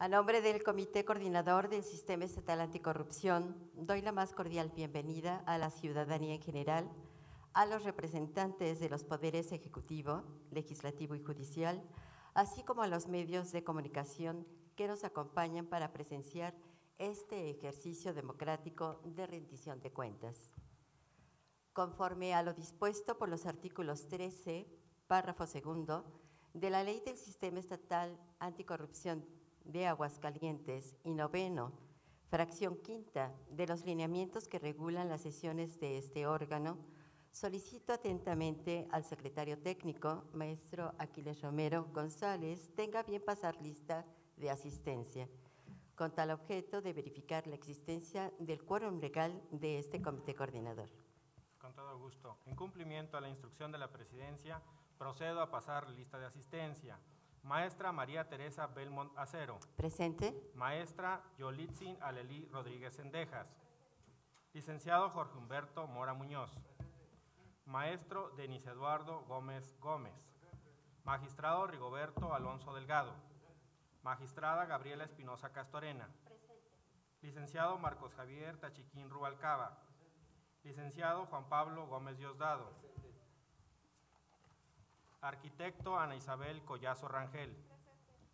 A nombre del Comité Coordinador del Sistema Estatal Anticorrupción, doy la más cordial bienvenida a la ciudadanía en general, a los representantes de los poderes ejecutivo, legislativo y judicial, así como a los medios de comunicación que nos acompañan para presenciar este ejercicio democrático de rendición de cuentas. Conforme a lo dispuesto por los artículos 13, párrafo segundo, de la Ley del Sistema Estatal Anticorrupción de Aguascalientes y noveno, fracción quinta, de los lineamientos que regulan las sesiones de este órgano, solicito atentamente al secretario técnico, maestro Aquiles Romero González, tenga bien pasar lista de asistencia, con tal objeto de verificar la existencia del quórum legal de este comité coordinador. Con todo gusto. En cumplimiento a la instrucción de la Presidencia, procedo a pasar lista de asistencia. Maestra María Teresa Belmont Acero. Presente. Maestra Yolitzin Alelí Rodríguez Sendejas. Licenciado Jorge Humberto Mora Muñoz. Maestro Denis Eduardo Gómez Gómez. Magistrado Rigoberto Alonso Delgado. Magistrada Gabriela Espinosa Castorena. Presente. Licenciado Marcos Javier Tachiquín Rubalcaba. Licenciado Juan Pablo Gómez Diosdado. Arquitecto Ana Isabel Collazo Rangel.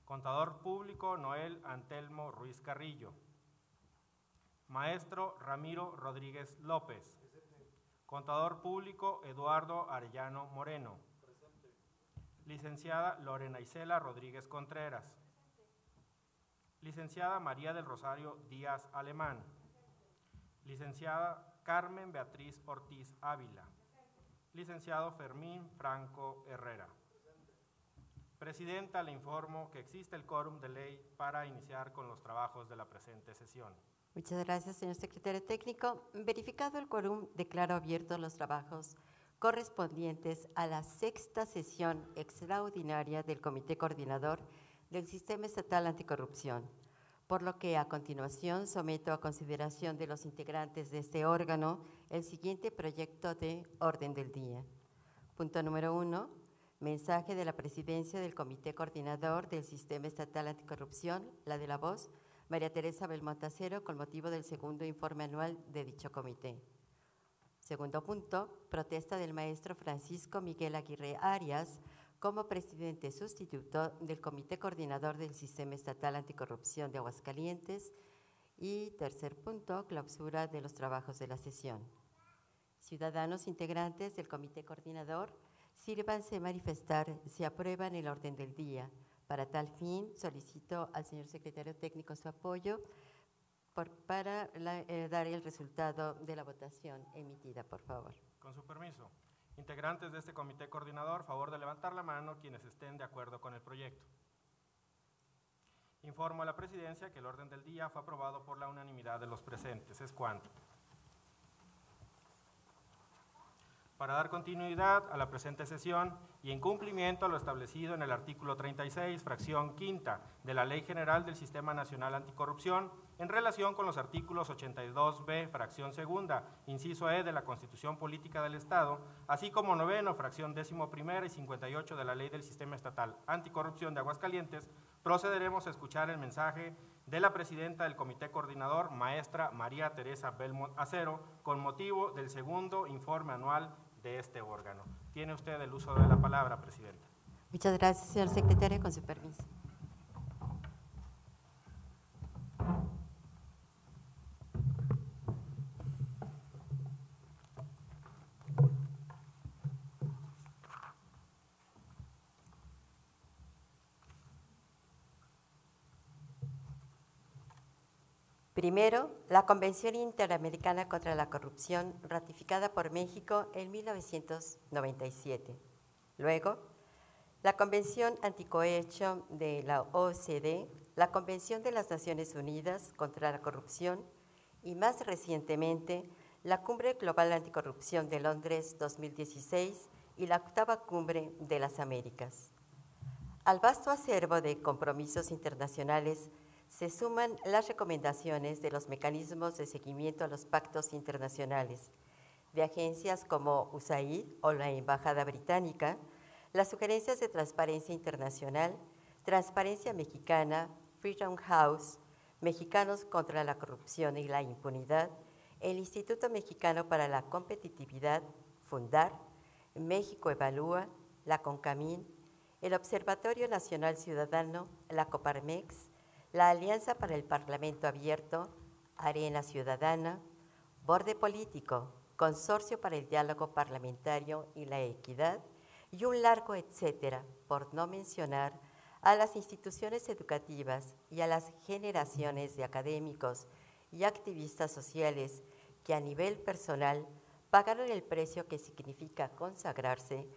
Contador público Noel Antelmo Ruiz Carrillo. Maestro Ramiro Rodríguez López. Contador público Eduardo Arellano Moreno. Licenciada Lorena Isela Rodríguez Contreras. Licenciada María del Rosario Díaz Alemán. Licenciada Carmen Beatriz Ortiz Ávila. Licenciado Fermín Franco Herrera. Presidenta, le informo que existe el quórum de ley para iniciar con los trabajos de la presente sesión. Muchas gracias, señor secretario técnico. Verificado el quórum, declaro abiertos los trabajos correspondientes a la sexta sesión extraordinaria del Comité Coordinador del Sistema Estatal Anticorrupción, por lo que a continuación someto a consideración de los integrantes de este órgano el siguiente proyecto de orden del día. Punto número 1, mensaje de la Presidencia del Comité Coordinador del Sistema Estatal Anticorrupción, la de la voz, María Teresa Belmont Acero, con motivo del segundo informe anual de dicho comité. Segundo punto, protesta del maestro Francisco Miguel Aguirre Arias, como presidente sustituto del Comité Coordinador del Sistema Estatal Anticorrupción de Aguascalientes. Y tercer punto, clausura de los trabajos de la sesión. Ciudadanos integrantes del Comité Coordinador, sírvanse manifestar si aprueban el orden del día. Para tal fin, solicito al señor secretario técnico su apoyo para dar el resultado de la votación emitida, por favor. Con su permiso. Integrantes de este comité coordinador, favor de levantar la mano quienes estén de acuerdo con el proyecto. Informo a la Presidencia que el orden del día fue aprobado por la unanimidad de los presentes. Es cuanto. Para dar continuidad a la presente sesión y en cumplimiento a lo establecido en el artículo 36, fracción quinta de la Ley General del Sistema Nacional Anticorrupción, en relación con los artículos 82b, fracción segunda, inciso E de la Constitución Política del Estado, así como noveno, fracción 11ª y 58 de la Ley del Sistema Estatal Anticorrupción de Aguascalientes, procederemos a escuchar el mensaje de la Presidenta del Comité Coordinador, maestra María Teresa Belmont Acero, con motivo del segundo informe anual de este órgano. Tiene usted el uso de la palabra, Presidenta. Muchas gracias, señor secretario, con su permiso. Primero, la Convención Interamericana contra la Corrupción, ratificada por México en 1997. Luego, la Convención Anticohecho de la OCDE, la Convención de las Naciones Unidas contra la Corrupción y, más recientemente, la Cumbre Global Anticorrupción de Londres 2016 y la octava Cumbre de las Américas. Al vasto acervo de compromisos internacionales se suman las recomendaciones de los mecanismos de seguimiento a los pactos internacionales, de agencias como USAID o la Embajada Británica, las sugerencias de Transparencia Internacional, Transparencia Mexicana, Freedom House, Mexicanos contra la Corrupción y la Impunidad, el Instituto Mexicano para la Competitividad, Fundar, México Evalúa, la CONCAMIN, el Observatorio Nacional Ciudadano, la Coparmex, la Alianza para el Parlamento Abierto, Arena Ciudadana, Borde Político, Consorcio para el Diálogo Parlamentario y la Equidad, y un largo etcétera, por no mencionar a las instituciones educativas y a las generaciones de académicos y activistas sociales que a nivel personal pagaron el precio que significa consagrarse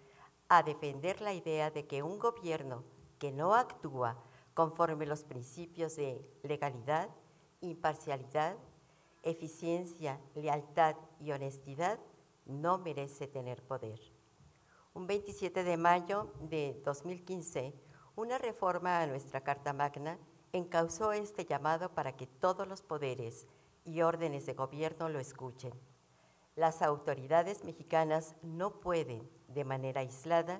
a defender la idea de que un gobierno que no actúa conforme los principios de legalidad, imparcialidad, eficiencia, lealtad y honestidad no merece tener poder. Un 27 de mayo de 2015, una reforma a nuestra Carta Magna encauzó este llamado para que todos los poderes y órdenes de gobierno lo escuchen. Las autoridades mexicanas no pueden, de manera aislada,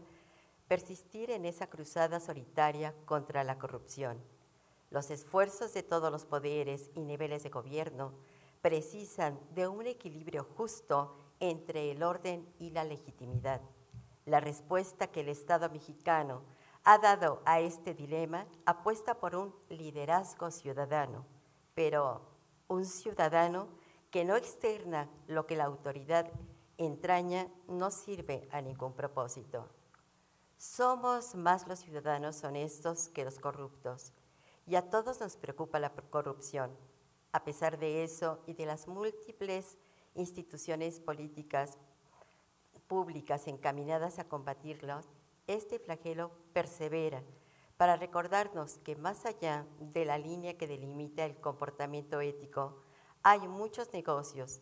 persistir en esa cruzada solitaria contra la corrupción. Los esfuerzos de todos los poderes y niveles de gobierno precisan de un equilibrio justo entre el orden y la legitimidad. La respuesta que el Estado mexicano ha dado a este dilema apuesta por un liderazgo ciudadano, pero un ciudadano que no externa lo que la autoridad entraña no sirve a ningún propósito. Somos más los ciudadanos honestos que los corruptos, y a todos nos preocupa la corrupción. A pesar de eso y de las múltiples instituciones políticas públicas encaminadas a combatirlo, este flagelo persevera para recordarnos que más allá de la línea que delimita el comportamiento ético, hay muchos negocios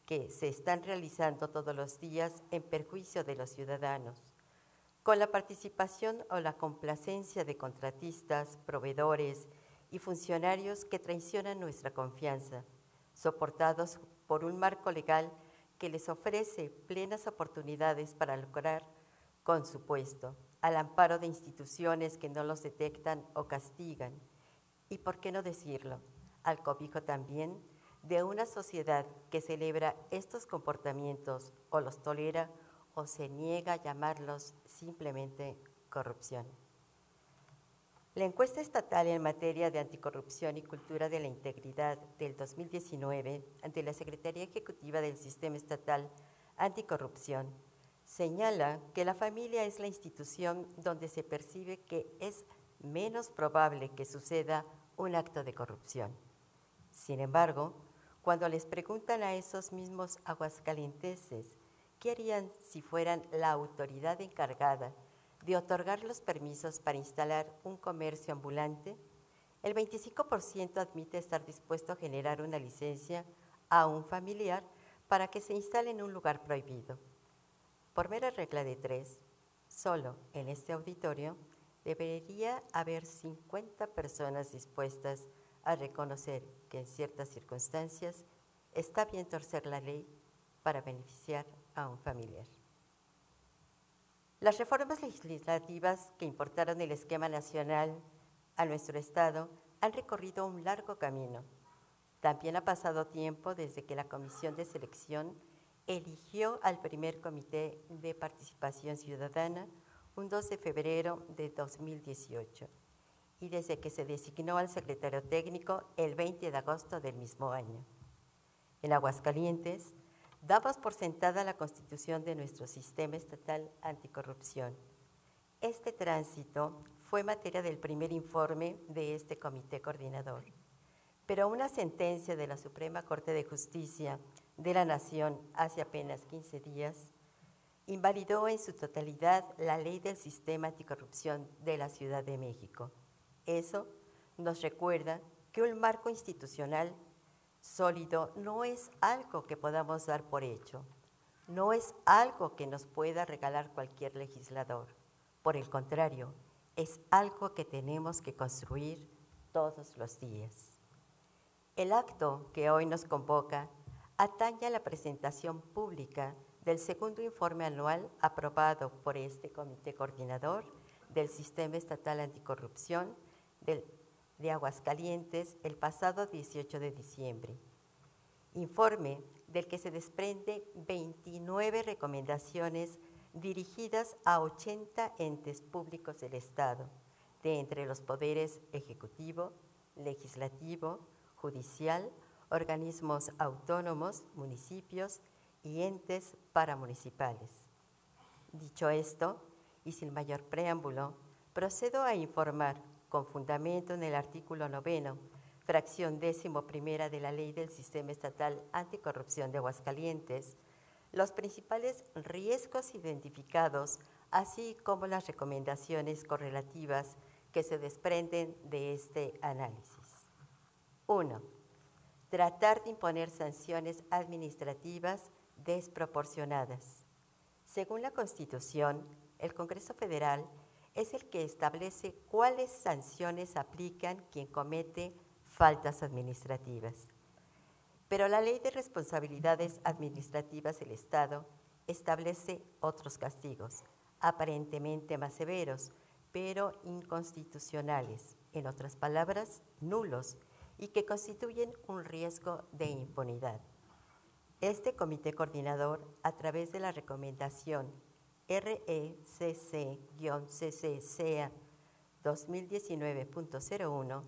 que se están realizando todos los días en perjuicio de los ciudadanos, con la participación o la complacencia de contratistas, proveedores y funcionarios que traicionan nuestra confianza, soportados por un marco legal que les ofrece plenas oportunidades para lograr con su puesto, al amparo de instituciones que no los detectan o castigan, y por qué no decirlo, al cobijo también de una sociedad que celebra estos comportamientos o los tolera o se niega a llamarlos simplemente corrupción. La encuesta estatal en materia de anticorrupción y cultura de la integridad del 2019 ante la Secretaría Ejecutiva del Sistema Estatal Anticorrupción señala que la familia es la institución donde se percibe que es menos probable que suceda un acto de corrupción. Sin embargo, cuando les preguntan a esos mismos aguascalentenses qué harían si fueran la autoridad encargada de otorgar los permisos para instalar un comercio ambulante, el 25% admite estar dispuesto a generar una licencia a un familiar para que se instale en un lugar prohibido. Por mera regla de 3, solo en este auditorio debería haber 50 personas dispuestas a reconocer que en ciertas circunstancias está bien torcer la ley para beneficiar a un familiar. Las reformas legislativas que importaron el esquema nacional a nuestro Estado han recorrido un largo camino. También ha pasado tiempo desde que la Comisión de Selección eligió al primer Comité de Participación Ciudadana un 2 de febrero de 2018 y desde que se designó al secretario técnico el 20 de agosto del mismo año. En Aguascalientes, damos por sentada la constitución de nuestro sistema estatal anticorrupción. Este tránsito fue materia del primer informe de este comité coordinador, pero una sentencia de la Suprema Corte de Justicia de la Nación hace apenas 15 días invalidó en su totalidad la ley del sistema anticorrupción de la Ciudad de México. Eso nos recuerda que un marco institucional sólido no es algo que podamos dar por hecho, no es algo que nos pueda regalar cualquier legislador. Por el contrario, es algo que tenemos que construir todos los días. El acto que hoy nos convoca atañe a la presentación pública del segundo informe anual aprobado por este Comité Coordinador del Sistema Estatal Anticorrupción del de Aguascalientes el pasado 18 de diciembre. Informe del que se desprende 29 recomendaciones dirigidas a 80 entes públicos del Estado, de entre los poderes ejecutivo, legislativo, judicial, organismos autónomos, municipios y entes paramunicipales. Dicho esto, y sin mayor preámbulo, procedo a informar, con fundamento en el artículo 9, fracción 11ª de la Ley del Sistema Estatal Anticorrupción de Aguascalientes, los principales riesgos identificados, así como las recomendaciones correlativas que se desprenden de este análisis. 1. Tratar de imponer sanciones administrativas desproporcionadas. Según la Constitución, el Congreso Federal es el que establece cuáles sanciones aplican quien comete faltas administrativas. Pero la Ley de Responsabilidades Administrativas del Estado establece otros castigos, aparentemente más severos, pero inconstitucionales, en otras palabras, nulos, y que constituyen un riesgo de impunidad. Este comité coordinador, a través de la recomendación RECC-CCCA 2019.01,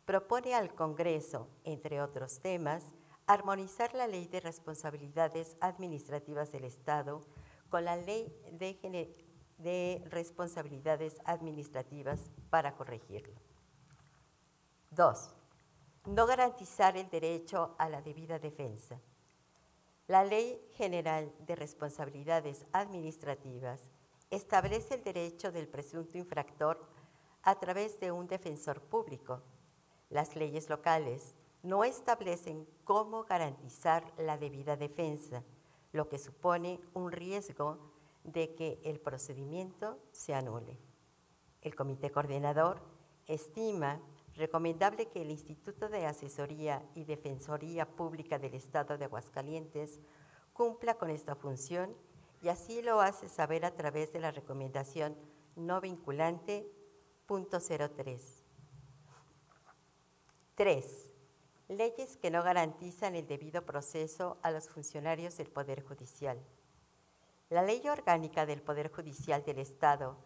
propone al Congreso, entre otros temas, armonizar la Ley de Responsabilidades Administrativas del Estado con la Ley de Responsabilidades Administrativas para corregirlo. 2. No garantizar el derecho a la debida defensa. La Ley General de Responsabilidades Administrativas establece el derecho del presunto infractor a través de un defensor público. Las leyes locales no establecen cómo garantizar la debida defensa, lo que supone un riesgo de que el procedimiento se anule. El Comité Coordinador estima recomendable que el Instituto de Asesoría y Defensoría Pública del Estado de Aguascalientes cumpla con esta función y así lo hace saber a través de la recomendación no vinculante .03. 3. Leyes que no garantizan el debido proceso a los funcionarios del Poder Judicial. La Ley Orgánica del Poder Judicial del Estado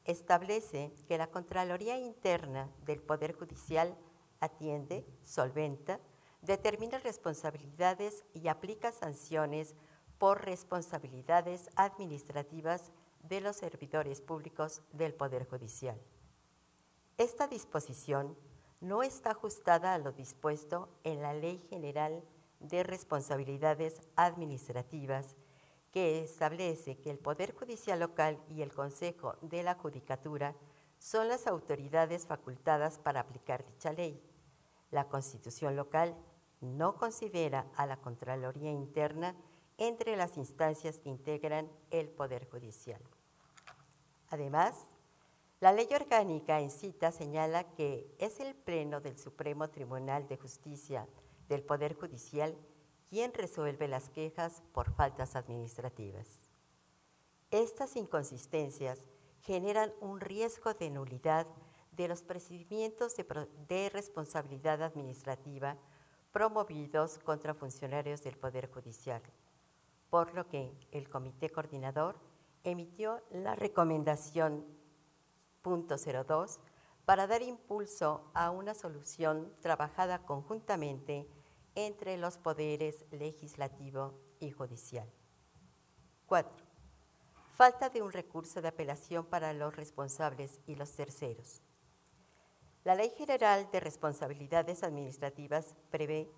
establece que la Contraloría Interna del Poder Judicial atiende, solventa, determina responsabilidades y aplica sanciones por responsabilidades administrativas de los servidores públicos del Poder Judicial. Esta disposición no está ajustada a lo dispuesto en la Ley General de Responsabilidades Administrativas, que establece que el Poder Judicial Local y el Consejo de la Judicatura son las autoridades facultadas para aplicar dicha ley. La Constitución local no considera a la Contraloría Interna entre las instancias que integran el Poder Judicial. Además, la Ley Orgánica en cita señala que es el Pleno del Supremo Tribunal de Justicia del Poder Judicial quien resuelve las quejas por faltas administrativas. Estas inconsistencias generan un riesgo de nulidad de los procedimientos de responsabilidad administrativa promovidos contra funcionarios del Poder Judicial, por lo que el Comité Coordinador emitió la recomendación .02 para dar impulso a una solución trabajada conjuntamente entre los poderes legislativo y judicial. 4. Falta de un recurso de apelación para los responsables y los terceros. La Ley General de Responsabilidades Administrativas prevé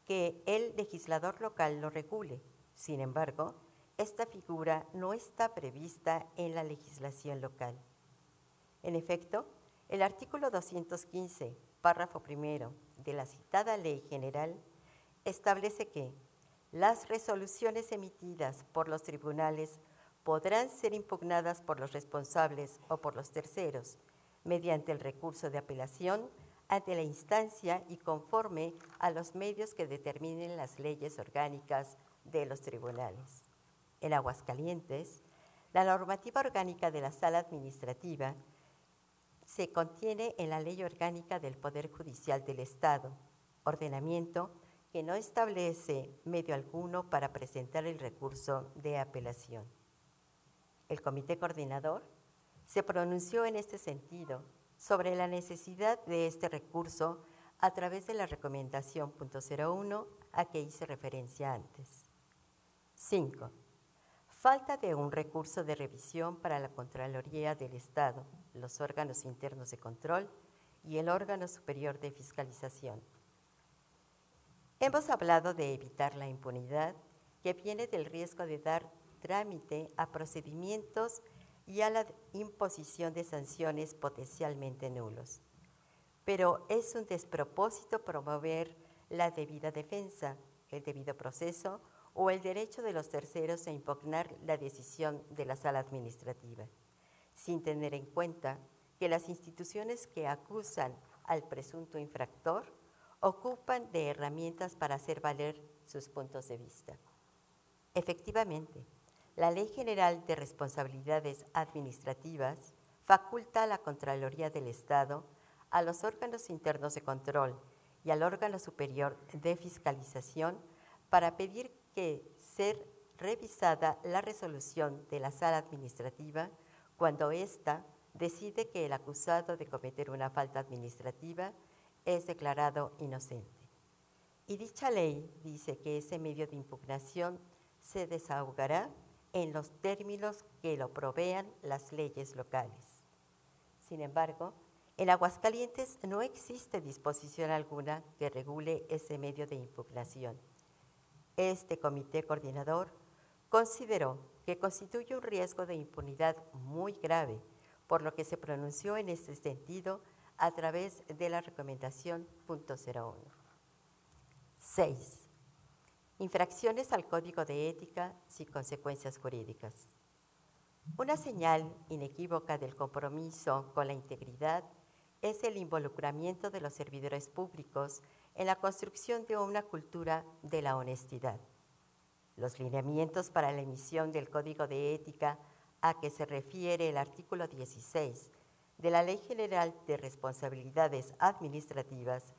que el legislador local lo regule. Sin embargo, esta figura no está prevista en la legislación local. En efecto, el artículo 215, párrafo primero de la citada Ley General establece que las resoluciones emitidas por los tribunales podrán ser impugnadas por los responsables o por los terceros mediante el recurso de apelación ante la instancia y conforme a los medios que determinen las leyes orgánicas de los tribunales. En Aguascalientes, la normativa orgánica de la Sala Administrativa se contiene en la Ley Orgánica del Poder Judicial del Estado, ordenamiento que no establece medio alguno para presentar el recurso de apelación. El Comité Coordinador se pronunció en este sentido sobre la necesidad de este recurso a través de la recomendación .01 a que hice referencia antes. 5. Falta de un recurso de revisión para la Contraloría del Estado, los órganos internos de control y el órgano superior de fiscalización. Hemos hablado de evitar la impunidad que viene del riesgo de dar trámite a procedimientos y a la imposición de sanciones potencialmente nulos. Pero es un despropósito promover la debida defensa, el debido proceso o el derecho de los terceros a impugnar la decisión de la sala administrativa, sin tener en cuenta que las instituciones que acusan al presunto infractor ocupan de herramientas para hacer valer sus puntos de vista. Efectivamente, la Ley General de Responsabilidades Administrativas faculta a la Contraloría del Estado, a los órganos internos de control y al órgano superior de fiscalización para pedir que ser revisada la resolución de la sala administrativa cuando ésta decide que el acusado de cometer una falta administrativa es declarado inocente. Y dicha ley dice que ese medio de impugnación se desahogará en los términos que lo provean las leyes locales. Sin embargo, en Aguascalientes no existe disposición alguna que regule ese medio de impugnación. Este comité coordinador consideró que constituye un riesgo de impunidad muy grave, por lo que se pronunció en este sentido a través de la recomendación .01. 6. Infracciones al Código de Ética sin consecuencias jurídicas. Una señal inequívoca del compromiso con la integridad es el involucramiento de los servidores públicos en la construcción de una cultura de la honestidad. Los lineamientos para la emisión del Código de Ética a que se refiere el artículo 16 de la Ley General de Responsabilidades Administrativas,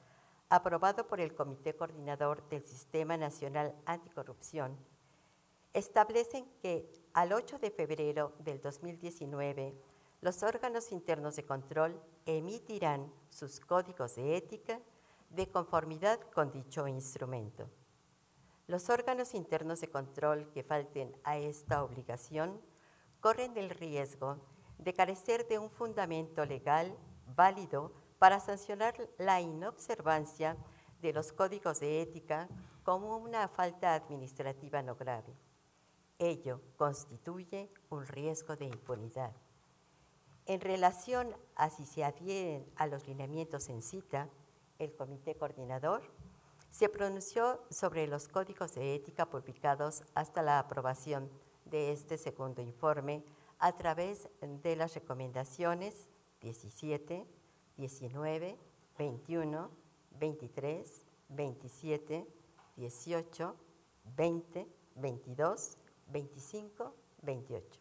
aprobado por el Comité Coordinador del Sistema Nacional Anticorrupción, establecen que al 8 de febrero del 2019, los órganos internos de control emitirán sus códigos de ética de conformidad con dicho instrumento. Los órganos internos de control que falten a esta obligación corren el riesgo de carecer de un fundamento legal válido para sancionar la inobservancia de los códigos de ética como una falta administrativa no grave. Ello constituye un riesgo de impunidad. En relación a si se adhieren a los lineamientos en cita, el Comité Coordinador se pronunció sobre los códigos de ética publicados hasta la aprobación de este segundo informe a través de las recomendaciones 17, 19, 21, 23, 27, 18, 20, 22, 25, 28.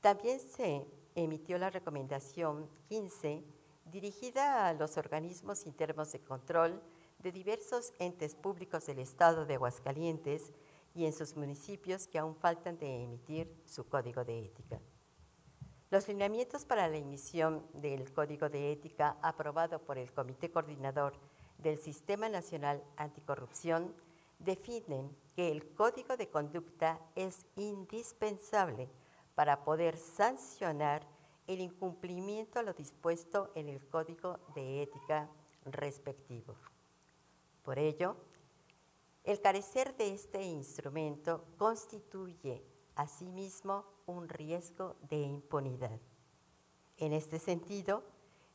También se emitió la recomendación 15 dirigida a los organismos internos de control de diversos entes públicos del Estado de Aguascalientes y en sus municipios que aún faltan de emitir su Código de Ética. Los lineamientos para la emisión del Código de Ética aprobado por el Comité Coordinador del Sistema Nacional Anticorrupción definen que el Código de Conducta es indispensable para poder sancionar el incumplimiento a lo dispuesto en el Código de Ética respectivo. Por ello, el carecer de este instrumento constituye asimismo un riesgo de impunidad. En este sentido,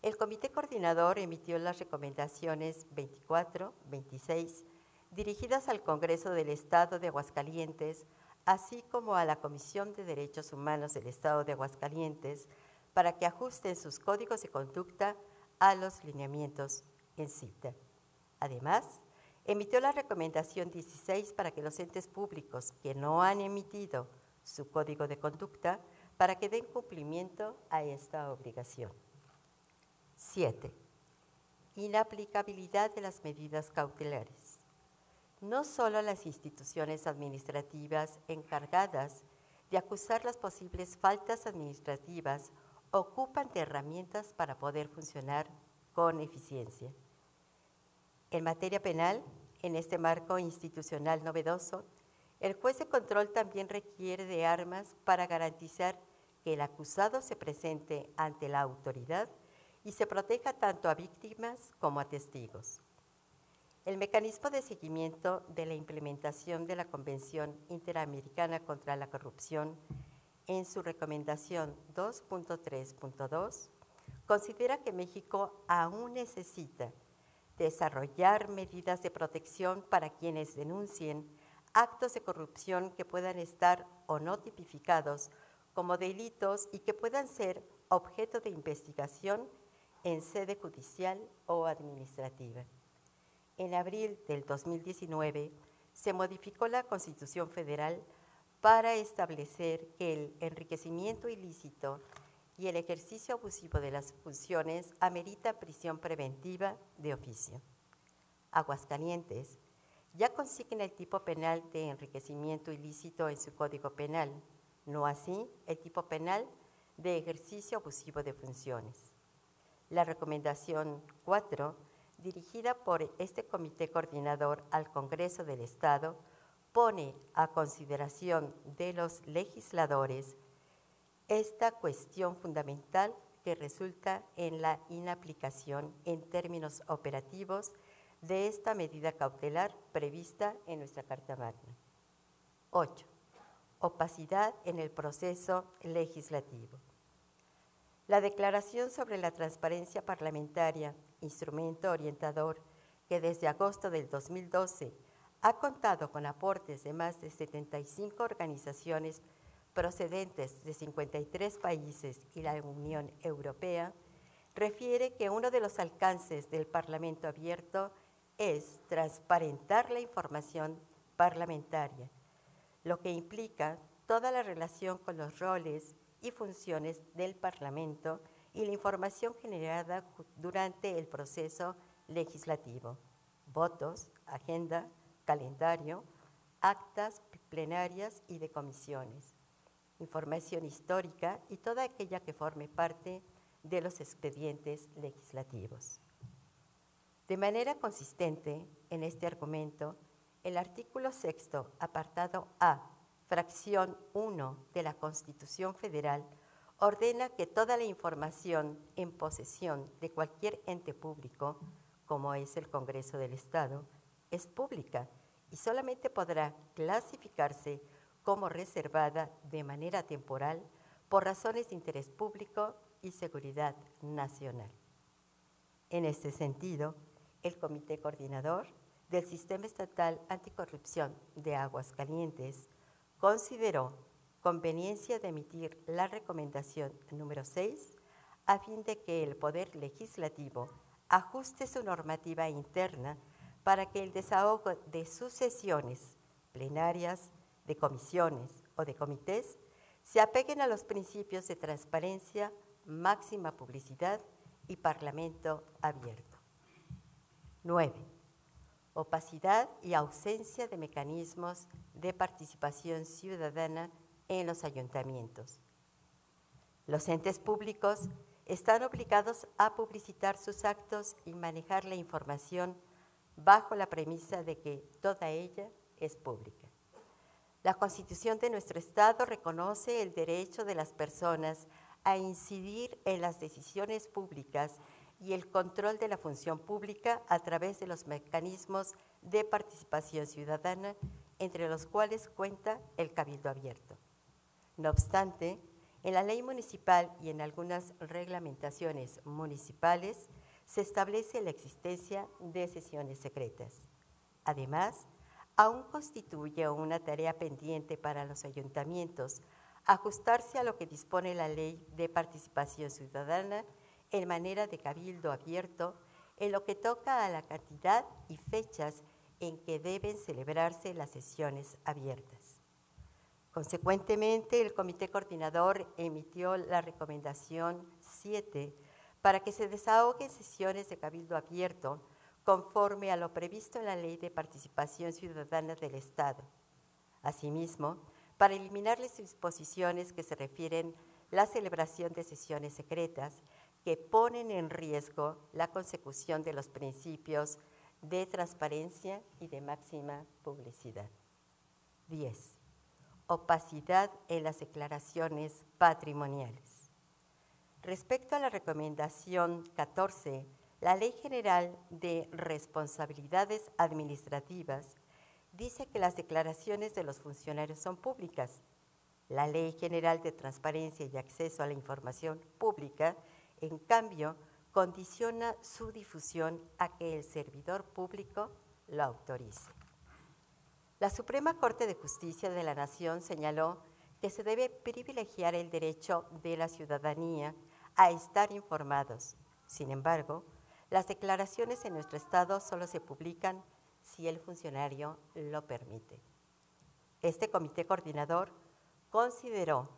el Comité Coordinador emitió las recomendaciones 24, 26, dirigidas al Congreso del Estado de Aguascalientes, así como a la Comisión de Derechos Humanos del Estado de Aguascalientes, para que ajusten sus códigos de conducta a los lineamientos en cita. Además, emitió la recomendación 16 para que los entes públicos que no han emitido su código de conducta, para que den cumplimiento a esta obligación. 7. Inaplicabilidad de las medidas cautelares. No solo las instituciones administrativas encargadas de acusar las posibles faltas administrativas ocupan de herramientas para poder funcionar con eficiencia. En materia penal, en este marco institucional novedoso, el juez de control también requiere de armas para garantizar que el acusado se presente ante la autoridad y se proteja tanto a víctimas como a testigos. El mecanismo de seguimiento de la implementación de la Convención Interamericana contra la Corrupción, en su recomendación 2.3.2, considera que México aún necesita desarrollar medidas de protección para quienes denuncien actos de corrupción que puedan estar o no tipificados como delitos y que puedan ser objeto de investigación en sede judicial o administrativa. En abril del 2019 se modificó la Constitución Federal para establecer que el enriquecimiento ilícito y el ejercicio abusivo de las funciones amerita prisión preventiva de oficio. Aguascalientes ya consigna el tipo penal de enriquecimiento ilícito en su Código Penal, no así el tipo penal de ejercicio abusivo de funciones. La recomendación 4, dirigida por este Comité Coordinador al Congreso del Estado, pone a consideración de los legisladores esta cuestión fundamental que resulta en la inaplicación en términos operativos de esta medida cautelar prevista en nuestra Carta Magna. 8. Opacidad en el proceso legislativo. La Declaración sobre la Transparencia Parlamentaria, instrumento orientador que desde agosto del 2012 ha contado con aportes de más de 75 organizaciones procedentes de 53 países y la Unión Europea, refiere que uno de los alcances del Parlamento abierto es transparentar la información parlamentaria, lo que implica toda la relación con los roles y funciones del Parlamento y la información generada durante el proceso legislativo, votos, agenda, calendario, actas plenarias y de comisiones, información histórica y toda aquella que forme parte de los expedientes legislativos. De manera consistente en este argumento, el artículo 6, apartado A, fracción 1 de la Constitución Federal, ordena que toda la información en posesión de cualquier ente público, como es el Congreso del Estado, es pública y solamente podrá clasificarse como reservada de manera temporal por razones de interés público y seguridad nacional. En este sentido, el Comité Coordinador del Sistema Estatal Anticorrupción de Aguascalientes consideró conveniencia de emitir la recomendación número 6 a fin de que el Poder Legislativo ajuste su normativa interna para que el desahogo de sus sesiones plenarias, de comisiones o de comités se apeguen a los principios de transparencia, máxima publicidad y parlamento abierto. 9. Opacidad y ausencia de mecanismos de participación ciudadana en los ayuntamientos. Los entes públicos están obligados a publicitar sus actos y manejar la información bajo la premisa de que toda ella es pública. La Constitución de nuestro Estado reconoce el derecho de las personas a incidir en las decisiones públicas y el control de la función pública a través de los mecanismos de participación ciudadana, entre los cuales cuenta el Cabildo Abierto. No obstante, en la ley municipal y en algunas reglamentaciones municipales se establece la existencia de sesiones secretas. Además, aún constituye una tarea pendiente para los ayuntamientos ajustarse a lo que dispone la Ley de Participación Ciudadana en manera de cabildo abierto en lo que toca a la cantidad y fechas en que deben celebrarse las sesiones abiertas. Consecuentemente, el Comité Coordinador emitió la recomendación 7 para que se desahoguen sesiones de cabildo abierto conforme a lo previsto en la Ley de Participación Ciudadana del Estado. Asimismo, para eliminar las disposiciones que se refieren a la celebración de sesiones secretas que ponen en riesgo la consecución de los principios de transparencia y de máxima publicidad. 10. Opacidad en las declaraciones patrimoniales. Respecto a la recomendación 14, la Ley General de Responsabilidades Administrativas dice que las declaraciones de los funcionarios son públicas. La Ley General de Transparencia y Acceso a la Información Pública, en cambio, condiciona su difusión a que el servidor público lo autorice. La Suprema Corte de Justicia de la Nación señaló que se debe privilegiar el derecho de la ciudadanía a estar informados. Sin embargo, las declaraciones en nuestro Estado solo se publican si el funcionario lo permite. Este comité coordinador consideró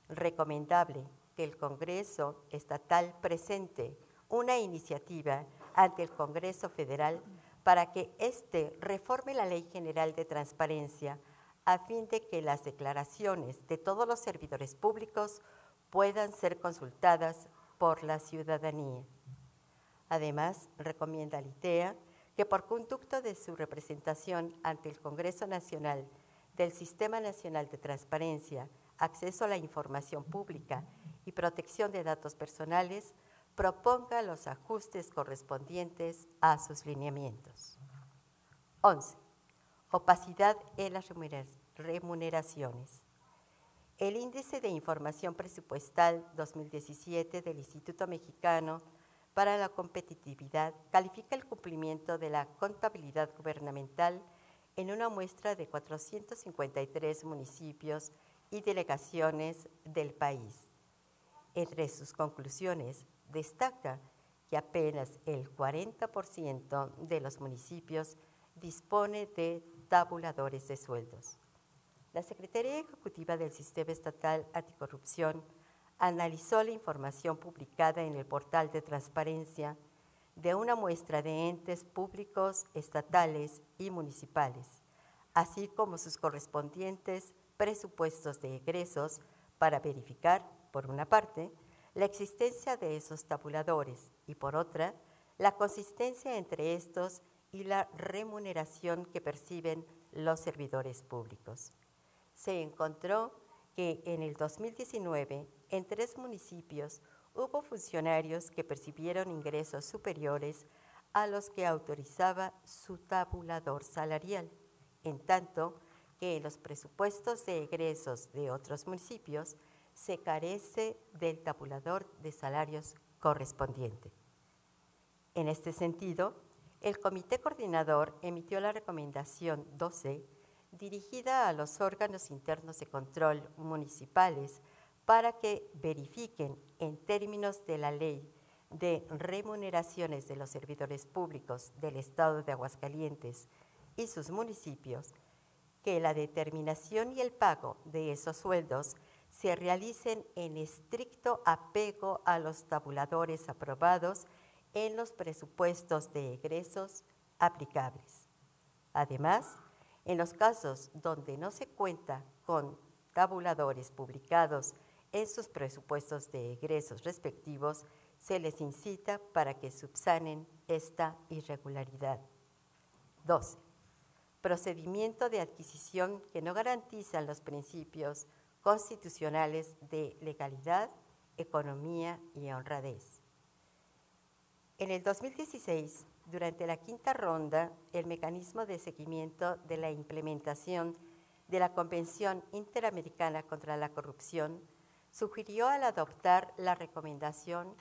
recomendable que el Congreso Estatal presente una iniciativa ante el Congreso Federal para que éste reforme la Ley General de Transparencia a fin de que las declaraciones de todos los servidores públicos puedan ser consultadas por la ciudadanía. Además, recomienda al ITEA que por conducto de su representación ante el Congreso Nacional del Sistema Nacional de Transparencia, Acceso a la Información Pública y Protección de Datos Personales, proponga los ajustes correspondientes a sus lineamientos. 11. Opacidad en las remuneraciones. El Índice de Información Presupuestal 2017 del Instituto Mexicano para la Competitividad califica el cumplimiento de la contabilidad gubernamental en una muestra de 453 municipios y delegaciones del país. Entre sus conclusiones, destaca que apenas el 40% de los municipios dispone de tabuladores de sueldos. La Secretaría Ejecutiva del Sistema Estatal Anticorrupción analizó la información publicada en el portal de transparencia de una muestra de entes públicos, estatales y municipales, así como sus correspondientes presupuestos de egresos para verificar, por una parte, la existencia de esos tabuladores y, por otra, la consistencia entre estos y la remuneración que perciben los servidores públicos. Se encontró que en el 2019, en 3 municipios, hubo funcionarios que percibieron ingresos superiores a los que autorizaba su tabulador salarial, en tanto que en los presupuestos de egresos de otros municipios se carece del tabulador de salarios correspondiente. En este sentido, el Comité Coordinador emitió la recomendación 12, dirigida a los órganos internos de control municipales para que verifiquen en términos de la Ley de Remuneraciones de los Servidores Públicos del Estado de Aguascalientes y sus municipios, que la determinación y el pago de esos sueldos se realicen en estricto apego a los tabuladores aprobados en los presupuestos de egresos aplicables. Además, en los casos donde no se cuenta con tabuladores publicados en sus presupuestos de egresos respectivos, se les incita para que subsanen esta irregularidad. 12. Procedimiento de adquisición que no garantizan los principios constitucionales de legalidad, economía y honradez. En el 2016, durante la 5ª ronda, el mecanismo de seguimiento de la implementación de la Convención Interamericana contra la Corrupción sugirió al adoptar la recomendación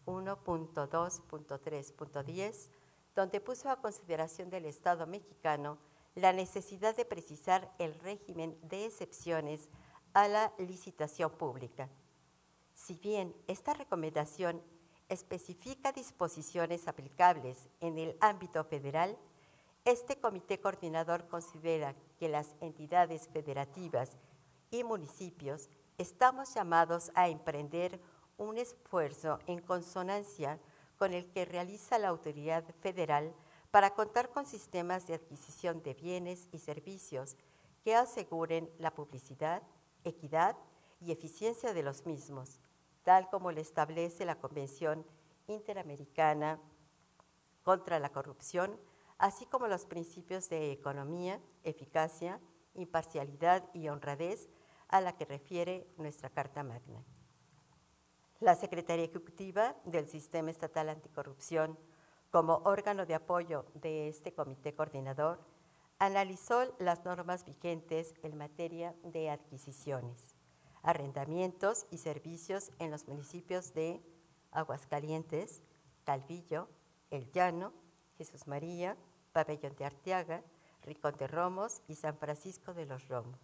1.2.3.10, donde puso a consideración del Estado mexicano la necesidad de precisar el régimen de excepciones a la licitación pública. Si bien esta recomendación especifica disposiciones aplicables en el ámbito federal, este comité coordinador considera que las entidades federativas y municipios estamos llamados a emprender un esfuerzo en consonancia con el que realiza la autoridad federal para contar con sistemas de adquisición de bienes y servicios que aseguren la publicidad, equidad y eficiencia de los mismos, tal como lo establece la Convención Interamericana contra la Corrupción, así como los principios de economía, eficacia, imparcialidad y honradez a la que refiere nuestra Carta Magna. La Secretaría Ejecutiva del Sistema Estatal Anticorrupción, como órgano de apoyo de este comité coordinador, analizó las normas vigentes en materia de adquisiciones, arrendamientos y servicios en los municipios de Aguascalientes, Calvillo, El Llano, Jesús María, Pabellón de Arteaga, Rincón de Romos y San Francisco de los Romos,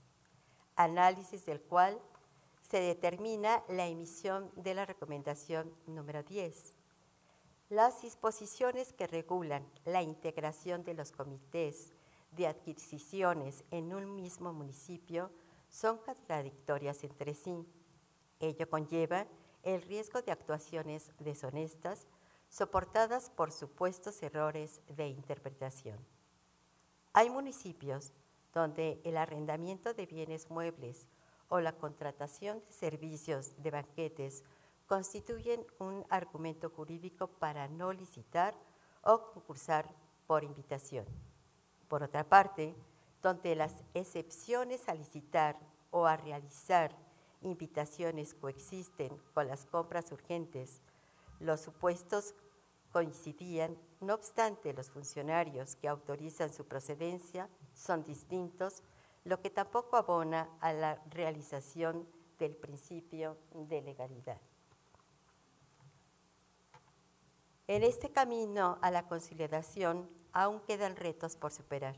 análisis del cual se determina la emisión de la recomendación número 10. Las disposiciones que regulan la integración de los comités de adquisiciones en un mismo municipio son contradictorias entre sí. Ello conlleva el riesgo de actuaciones deshonestas soportadas por supuestos errores de interpretación. Hay municipios donde el arrendamiento de bienes muebles o la contratación de servicios de banquetes constituyen un argumento jurídico para no licitar o concursar por invitación. Por otra parte, donde las excepciones a licitar o a realizar invitaciones coexisten con las compras urgentes, los supuestos coincidían, no obstante los funcionarios que autorizan su procedencia son distintos, lo que tampoco abona a la realización del principio de legalidad. En este camino a la consolidación aún quedan retos por superar.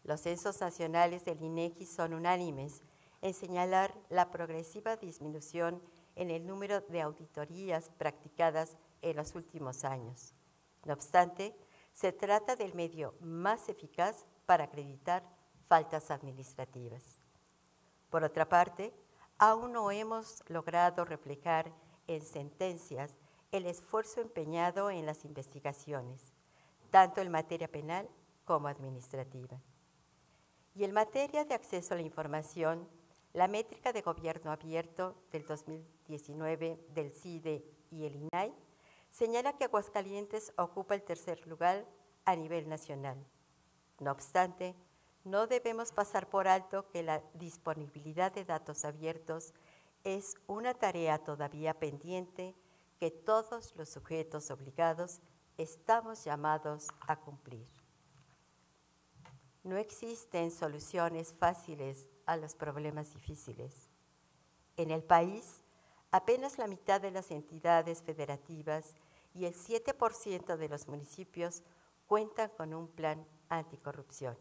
Los censos nacionales del INEGI son unánimes en señalar la progresiva disminución en el número de auditorías practicadas en los últimos años. No obstante, se trata del medio más eficaz para acreditar faltas administrativas. Por otra parte, aún no hemos logrado reflejar en sentencias el esfuerzo empeñado en las investigaciones, tanto en materia penal como administrativa. Y en materia de acceso a la información, la métrica de gobierno abierto del 2019 del CIDE y el INAI señala que Aguascalientes ocupa el tercer lugar a nivel nacional. No obstante, no debemos pasar por alto que la disponibilidad de datos abiertos es una tarea todavía pendiente que todos los sujetos obligados estamos llamados a cumplir. No existen soluciones fáciles a los problemas difíciles. En el país, apenas la mitad de las entidades federativas y el 7% de los municipios cuentan con un plan anticorrupción.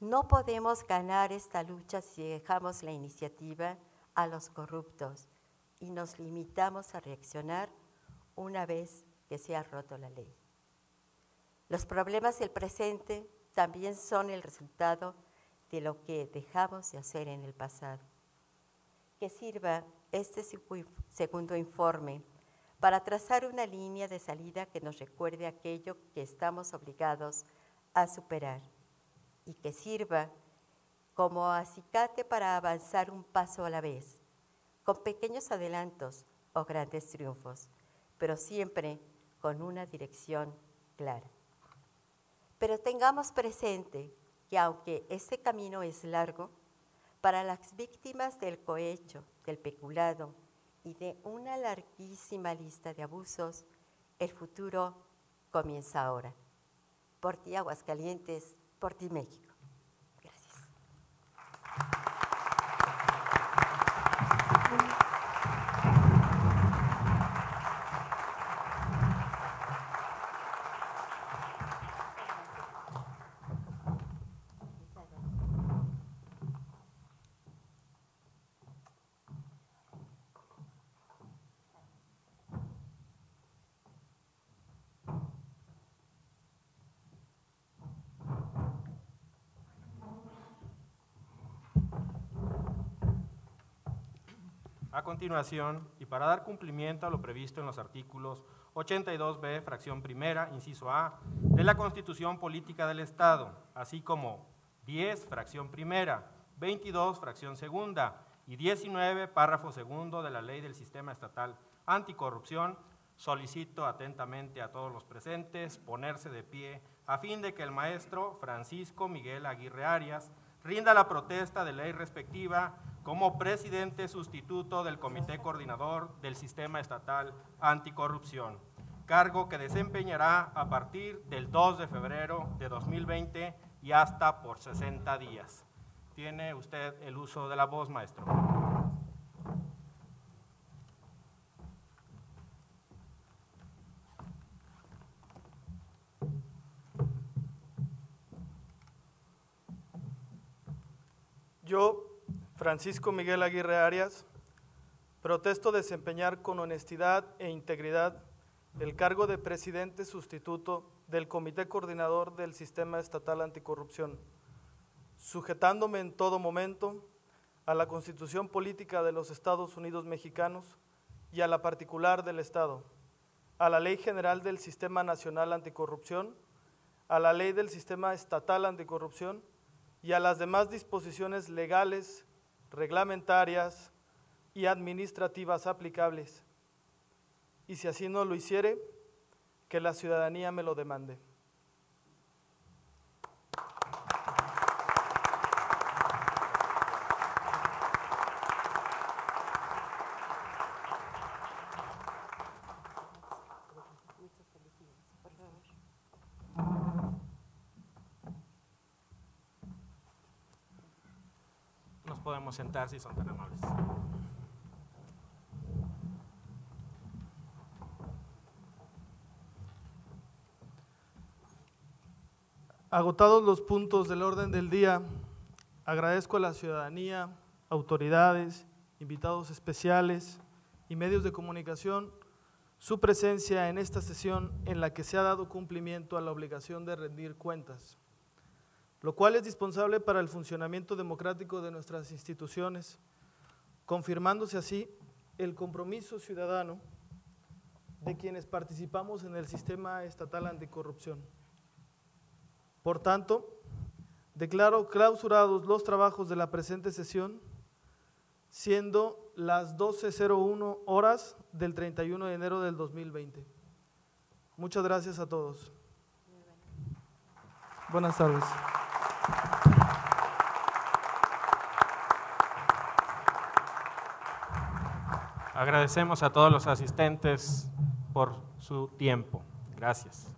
No podemos ganar esta lucha si dejamos la iniciativa a los corruptos y nos limitamos a reaccionar una vez que se ha roto la ley. Los problemas del presente también son el resultado de lo que dejamos de hacer en el pasado. Que sirva este segundo informe para trazar una línea de salida que nos recuerde aquello que estamos obligados a superar y que sirva como acicate para avanzar un paso a la vez, con pequeños adelantos o grandes triunfos, pero siempre con una dirección clara. Pero tengamos presente que aunque este camino es largo, para las víctimas del cohecho, del peculado y de una larguísima lista de abusos, el futuro comienza ahora. Por ti, Aguascalientes, por ti, México. Gracias. A continuación, y para dar cumplimiento a lo previsto en los artículos 82b, fracción primera, inciso A, de la Constitución Política del Estado, así como 10, fracción primera, 22, fracción segunda y 19, párrafo segundo de la Ley del Sistema Estatal Anticorrupción, solicito atentamente a todos los presentes ponerse de pie a fin de que el maestro Francisco Miguel Aguirre Arias rinda la protesta de ley respectiva como presidente sustituto del Comité Coordinador del Sistema Estatal Anticorrupción, cargo que desempeñará a partir del 2 de febrero de 2020 y hasta por 60 días. Tiene usted el uso de la voz, maestro. Yo, Francisco Miguel Aguirre Arias, protesto desempeñar con honestidad e integridad el cargo de presidente sustituto del Comité Coordinador del Sistema Estatal Anticorrupción, sujetándome en todo momento a la Constitución Política de los Estados Unidos Mexicanos y a la particular del Estado, a la Ley General del Sistema Nacional Anticorrupción, a la Ley del Sistema Estatal Anticorrupción y a las demás disposiciones legales, reglamentarias y administrativas aplicables. Y si así no lo hiciere, que la ciudadanía me lo demande. Nos podemos sentar si son tan amables. Agotados los puntos del orden del día, agradezco a la ciudadanía, autoridades, invitados especiales y medios de comunicación su presencia en esta sesión en la que se ha dado cumplimiento a la obligación de rendir cuentas, lo cual es dispensable para el funcionamiento democrático de nuestras instituciones, confirmándose así el compromiso ciudadano de quienes participamos en el Sistema Estatal Anticorrupción. Por tanto, declaro clausurados los trabajos de la presente sesión, siendo las 12:01 horas del 31 de enero del 2020. Muchas gracias a todos. Buenas tardes. Agradecemos a todos los asistentes por su tiempo. Gracias.